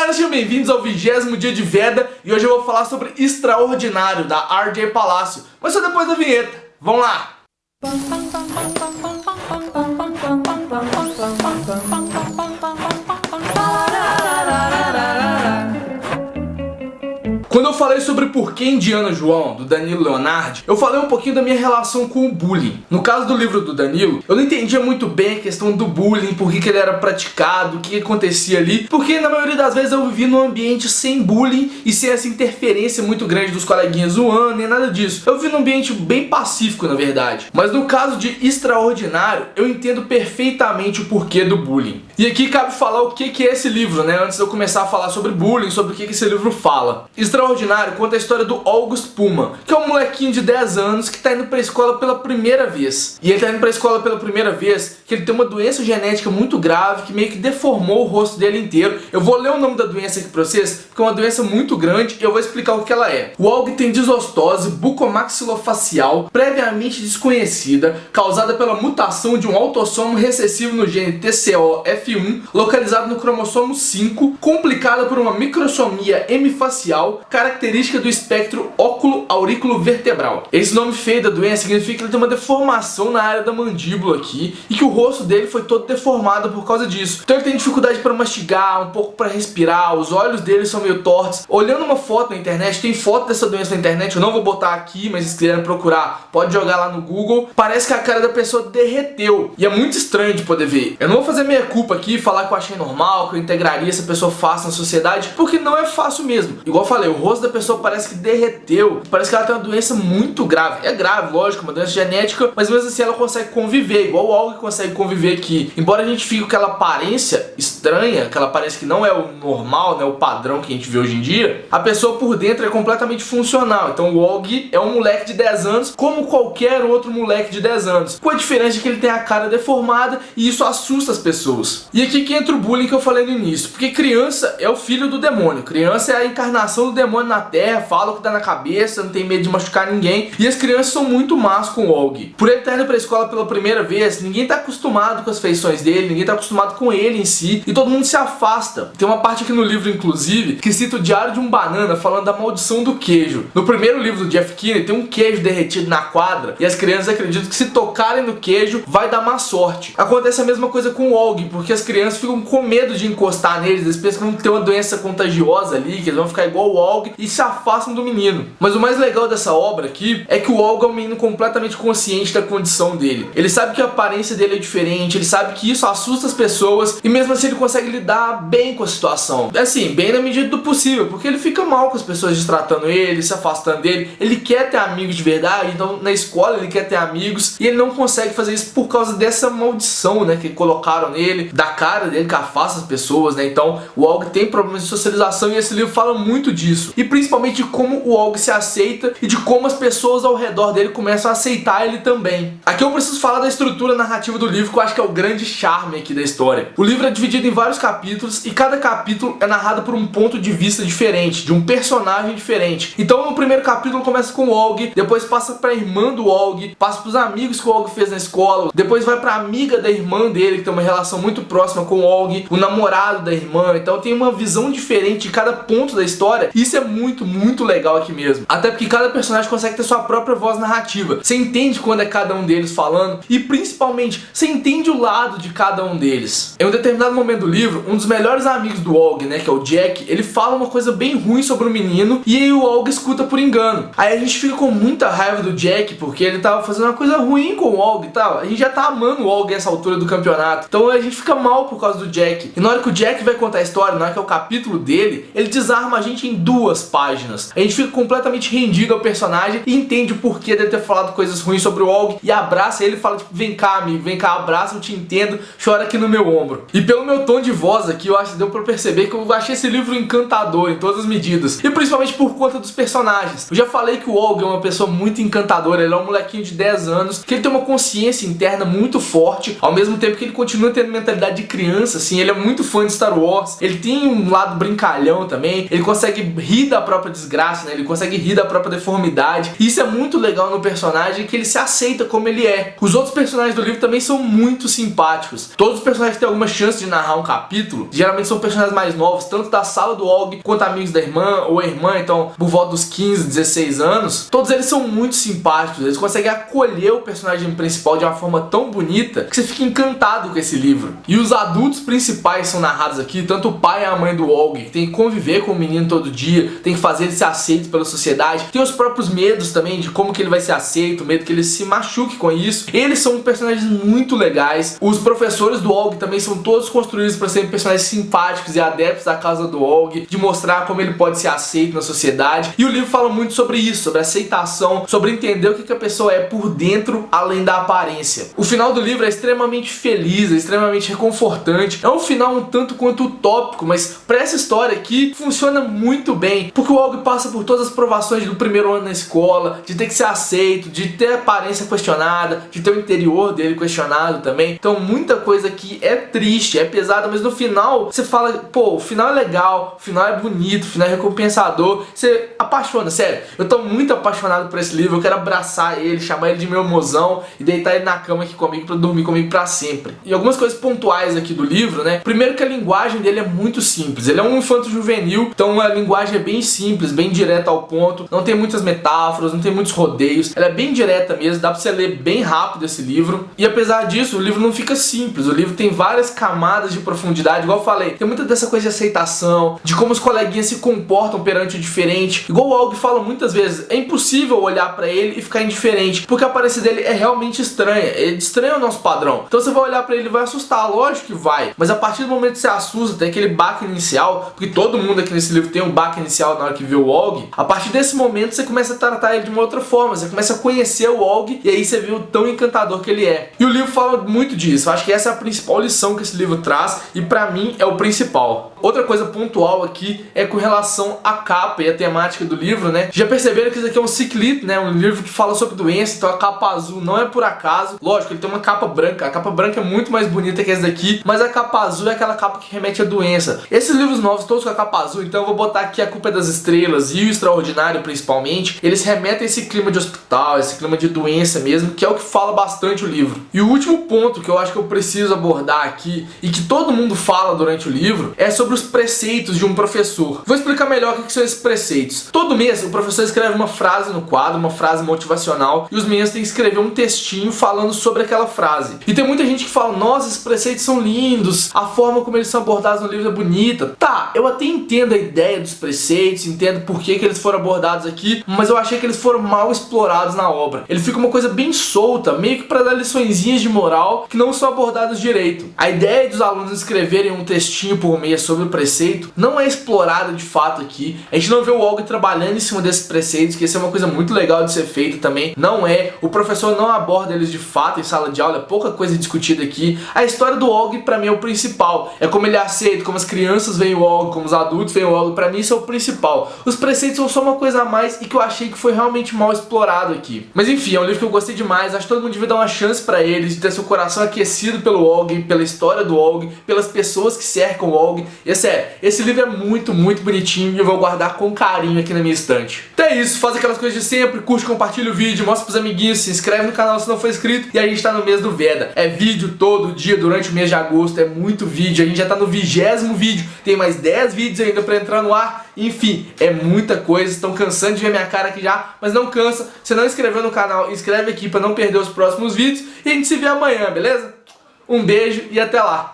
galera, sejam bem-vindos ao 20º dia de Veda e hoje eu vou falar sobre Extraordinário, da R.J. Palacio, mas só depois da vinheta. Vamos lá! Quando eu falei sobre Por que Indiana João, do Danilo Leonardi, eu falei um pouquinho da minha relação com o bullying. No caso do livro do Danilo, eu não entendia muito bem a questão do bullying, por que ele era praticado, o que acontecia ali, porque na maioria das vezes eu vivi num ambiente sem bullying e sem essa interferência muito grande dos coleguinhas zoando, nem nada disso. Eu vivi num ambiente bem pacífico, na verdade. Mas no caso de Extraordinário, eu entendo perfeitamente o porquê do bullying. E aqui cabe falar o que é esse livro, né? Antes de eu começar a falar sobre bullying, sobre o que esse livro fala. Extraordinário conta a história do August Puma, que é um molequinho de 10 anos que tá indo pra escola pela primeira vez. E ele tá indo pra escola pela primeira vez que ele tem uma doença genética muito grave que meio que deformou o rosto dele inteiro. Eu vou ler o nome da doença aqui pra vocês, porque é uma doença muito grande e eu vou explicar o que ela é. O Aug tem desostose bucomaxilofacial previamente desconhecida, causada pela mutação de um autossomo recessivo no gene TCOF1, localizado no cromossomo 5, complicada por uma microsomia hemifacial, característica do espectro óculo-aurículo-vertebral. Esse nome feio da doença significa que ele tem uma deformação na área da mandíbula aqui e que o rosto dele foi todo deformado por causa disso. Então ele tem dificuldade para mastigar, um pouco para respirar, os olhos dele são meio tortos. Olhando uma foto na internet, tem foto dessa doença na internet, eu não vou botar aqui, mas se quiserem procurar, pode jogar lá no Google. Parece que a cara da pessoa derreteu e é muito estranho de poder ver. Eu não vou fazer meia culpa aqui e falar que eu achei normal, que eu integraria essa pessoa fácil na sociedade, porque não é fácil mesmo. Igual eu falei, o rosto da pessoa parece que derreteu, parece que ela tem uma doença muito grave. É grave, lógico, uma doença genética, mas mesmo assim ela consegue conviver, igual o Aug consegue conviver aqui. Embora a gente fique com aquela aparência estranha, aquela aparência que não é o normal, né, o padrão que a gente vê hoje em dia, a pessoa por dentro é completamente funcional. Então o Aug é um moleque de 10 anos como qualquer outro moleque de 10 anos, com a diferença de que ele tem a cara deformada e isso assusta as pessoas. E aqui que entra o bullying que eu falei no início, porque criança é o filho do demônio, criança é a encarnação do demônio na terra, fala o que dá na cabeça, não tem medo de machucar ninguém, e as crianças são muito más com o Aug. Por ele estar indo pra escola pela primeira vez, ninguém tá acostumado com as feições dele, ninguém tá acostumado com ele em si, e todo mundo se afasta. Tem uma parte aqui no livro, inclusive, que cita o Diário de um Banana, falando da maldição do queijo. No primeiro livro do Jeff Kinney, tem um queijo derretido na quadra, e as crianças acreditam que se tocarem no queijo, vai dar má sorte. Acontece a mesma coisa com o Aug, porque as crianças ficam com medo de encostar neles, eles pensam que vão ter uma doença contagiosa ali, que eles vão ficar igual o Aug, e se afastam do menino. Mas o mais legal dessa obra aqui é que o Aug é um menino completamente consciente da condição dele. Ele sabe que a aparência dele é diferente, ele sabe que isso assusta as pessoas e mesmo assim ele consegue lidar bem com a situação. Assim, bem na medida do possível, porque ele fica mal com as pessoas destratando ele, se afastando dele. Ele quer ter amigos de verdade, então na escola ele quer ter amigos e ele não consegue fazer isso por causa dessa maldição, né, que colocaram nele, da cara dele que afasta as pessoas, né? Então o Aug tem problemas de socialização e esse livro fala muito disso. E principalmente de como o Aug se aceita e de como as pessoas ao redor dele começam a aceitar ele também. Aqui eu preciso falar da estrutura narrativa do livro, que eu acho que é o grande charme aqui da história. O livro é dividido em vários capítulos e cada capítulo é narrado por um ponto de vista diferente, de um personagem diferente. Então no primeiro capítulo começa com o Aug, depois passa pra irmã do Aug, passa pros amigos que o Aug fez na escola, depois vai pra amiga da irmã dele, que tem uma relação muito próxima com o Aug, o namorado da irmã. Então tem uma visão diferente de cada ponto da história. Isso é muito legal aqui mesmo. Até porque cada personagem consegue ter sua própria voz narrativa. Você entende quando é cada um deles falando e principalmente você entende o lado de cada um deles. Em um determinado momento do livro, um dos melhores amigos do Aug, né, que é o Jack, ele fala uma coisa bem ruim sobre o menino e aí o Aug escuta por engano. Aí a gente fica com muita raiva do Jack porque ele tava fazendo uma coisa ruim com o Aug e tal. A gente já tá amando o Aug nessa altura do campeonato. Então a gente fica mal por causa do Jack. E na hora que o Jack vai contar a história, na hora que é o capítulo dele, ele desarma a gente em 2 páginas. A gente fica completamente rendido ao personagem e entende o porquê dele ter falado coisas ruins sobre o Aug e abraça ele e fala tipo, vem cá amigo, vem cá, abraça, eu te entendo, chora aqui no meu ombro. E pelo meu tom de voz aqui, eu acho que deu pra perceber que eu achei esse livro encantador em todas as medidas. E principalmente por conta dos personagens. Eu já falei que o Aug é uma pessoa muito encantadora, ele é um molequinho de 10 anos, que ele tem uma consciência interna muito forte, ao mesmo tempo que ele continua tendo mentalidade de criança, assim, ele é muito fã de Star Wars, ele tem um lado brincalhão também, ele consegue rir da própria desgraça, né? Ele consegue rir da própria deformidade. E isso é muito legal no personagem, que ele se aceita como ele é. Os outros personagens do livro também são muito simpáticos. Todos os personagens que têm alguma chance de narrar um capítulo, geralmente são personagens mais novos, tanto da sala do Og quanto amigos da irmã, ou a irmã, então por volta dos 15, 16 anos. Todos eles são muito simpáticos, eles conseguem acolher o personagem principal de uma forma tão bonita que você fica encantado com esse livro. E os adultos principais são narrados aqui, tanto o pai e a mãe do Og, que tem que conviver com o menino todo dia, tem que fazer ele ser aceito pela sociedade, tem os próprios medos também de como que ele vai ser aceito, o medo que ele se machuque com isso. Eles são personagens muito legais. Os professores do Og também são todos construídos para serem personagens simpáticos e adeptos da causa do Og, de mostrar como ele pode ser aceito na sociedade. E o livro fala muito sobre isso, sobre aceitação, sobre entender o que a pessoa é por dentro, além da aparência. O final do livro é extremamente feliz, é extremamente reconfortante. É um final um tanto quanto utópico, mas para essa história aqui funciona muito bem, porque o Og passa por todas as provações do primeiro ano na escola, de ter que ser aceito, de ter a aparência questionada, de ter o interior dele questionado também. Então muita coisa aqui é triste, é pesada, mas no final você fala, pô, o final é legal, o final é bonito, o final é recompensador, você apaixona, sério. Eu tô muito apaixonado por esse livro, eu quero abraçar ele, chamar ele de meu mozão e deitar ele na cama aqui comigo pra dormir comigo pra sempre. E algumas coisas pontuais aqui do livro, né? Primeiro que a linguagem dele é muito simples, ele é um infanto juvenil, então a linguagem é bem simples, bem direta ao ponto, não tem muitas metáforas, não tem muitos rodeios, ela é bem direta mesmo, dá pra você ler bem rápido esse livro. E apesar disso, o livro não fica simples, o livro tem várias camadas de profundidade, igual eu falei, tem muita dessa coisa de aceitação, de como os coleguinhas se comportam perante o diferente. Igual o Og fala muitas vezes, é impossível olhar pra ele e ficar indiferente, porque a aparência dele é realmente estranha, ele estranha o nosso padrão. Então você vai olhar pra ele e vai assustar, lógico que vai, mas a partir do momento que você assusta, tem aquele baque inicial, porque todo mundo aqui nesse livro tem um baque inicial na hora que vê o Og, a partir desse momento você começa a tratar ele de uma outra forma, você começa a conhecer o Og e aí você vê o tão encantador que ele é. E o livro fala muito disso, eu acho que essa é a principal lição que esse livro traz e pra mim é o principal. Outra coisa pontual aqui é com relação à capa e a temática do livro, né? Já perceberam que isso aqui é um ciclite, né? Um livro que fala sobre doença, então a capa azul não é por acaso. Lógico, ele tem uma capa branca, a capa branca é muito mais bonita que essa daqui, mas a capa azul é aquela capa que remete à doença. Esses livros novos, todos com a capa azul, então eu vou botar aqui A Culpa é das Estrelas e O Extraordinário principalmente, eles remetem a esse clima de hospital, esse clima de doença mesmo, que é o que fala bastante o livro. E o último ponto que eu acho que eu preciso abordar aqui, e que todo mundo fala durante o livro, é sobre os preceitos de um professor. Vou explicar melhor o que são esses preceitos. Todo mês o professor escreve uma frase no quadro, uma frase motivacional, e os meninos têm que escrever um textinho falando sobre aquela frase. E tem muita gente que fala, nossa, esses preceitos são lindos, a forma como eles são abordados no livro é bonita. Tá, eu até entendo a ideia dos preceitos, entendo por que eles foram abordados aqui, mas eu achei que eles foram mal explorados na obra. Ele fica uma coisa bem solta, meio que para dar liçõezinhas de moral que não são abordadas direito. A ideia dos alunos escreverem um textinho por mês sobre o preceito não é explorada de fato aqui. A gente não vê o Og trabalhando em cima desses preceitos, que isso é uma coisa muito legal de ser feita também. Não é, o professor não aborda eles de fato em sala de aula, é pouca coisa discutida aqui. A história do Og pra mim é o principal, é como ele aceita, como as crianças veem o Og, como os adultos veem o Og, pra mim isso é o principal. Os preceitos são só uma coisa a mais e que eu achei que foi realmente mal explorado aqui. Mas enfim, é um livro que eu gostei demais, acho que todo mundo devia dar uma chance pra eles, de ter seu coração aquecido pelo Og, pela história do Og, pelas pessoas que cercam o Og. E é sério, esse livro é muito, muito bonitinho e eu vou guardar com carinho aqui na minha estante. Então é isso, faz aquelas coisas de sempre, curte, compartilha o vídeo, mostra pros amiguinhos, se inscreve no canal se não for inscrito. E a gente tá no mês do Veda, é vídeo todo dia durante o mês de agosto, é muito vídeo, a gente já tá no 20º vídeo, tem mais 10 vídeos ainda pra entrar no ar. Enfim, é muita coisa, estão cansando de ver minha cara aqui já, mas não cansa. Se não inscreveu no canal, inscreve aqui pra não perder os próximos vídeos e a gente se vê amanhã, beleza? Um beijo e até lá!